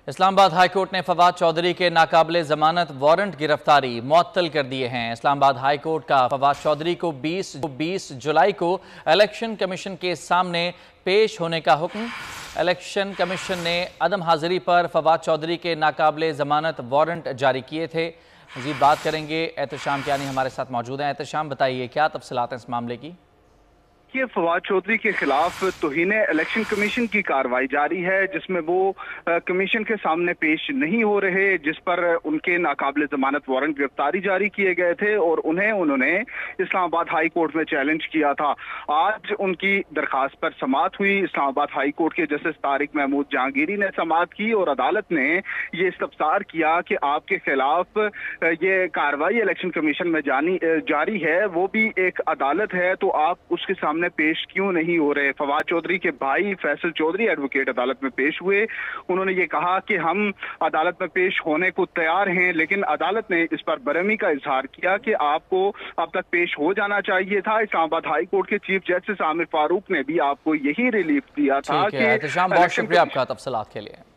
Islamabad high court ने फवाद चौधरी के नाकाबिले जमानत वारंट गिरफ्तारी मुअत्तल कर दिए हैं। इस्लामाबाद हाईकोर्ट का फवाद चौधरी को 20 जुलाई को इलेक्शन कमीशन के सामने पेश होने का हुक्म। इलेक्शन कमीशन ने अदम हाजिरी पर फवाद चौधरी के नाकाबिले जमानत वारंट जारी किए थे। मज़ीद बात करेंगे एहतशाम कियानी हमारे साथ मौजूद हैं। एहतशाम, बताइए क्या तफसीलात हैं इस मामले की। कि फवाद चौधरी के खिलाफ तौहीन इलेक्शन कमीशन की कार्रवाई जारी है, जिसमें वो कमीशन के सामने पेश नहीं हो रहे, जिस पर उनके नाकाबिले जमानत वारंट गिरफ्तारी जारी किए गए थे और उन्होंने इस्लामाबाद हाई कोर्ट में चैलेंज किया था। आज उनकी दरखास्त पर समाअत हुई। इस्लामाबाद हाई कोर्ट के जस्टिस तारिक महमूद जहांगीरी ने समाअत की और अदालत ने ये इस्तफसार किया कि आपके खिलाफ ये कार्रवाई इलेक्शन कमीशन में जारी है, वो भी एक अदालत है, तो आप उसके सामने पेश क्यों नहीं हो रहे। फवाद चौधरी के भाई फैसल चौधरी एडवोकेट अदालत में पेश हुए। उन्होंने ये कहा कि हम अदालत में पेश होने को तैयार हैं, लेकिन अदालत ने इस पर बरहमी का इजहार किया कि आपको अब तक पेश हो जाना चाहिए था। इस्लामाबाद हाई कोर्ट के चीफ जस्टिस आमिर फारूक ने भी आपको यही रिलीफ दिया था कि बहुत शुक्रिया आपका तफसीलात के लिए।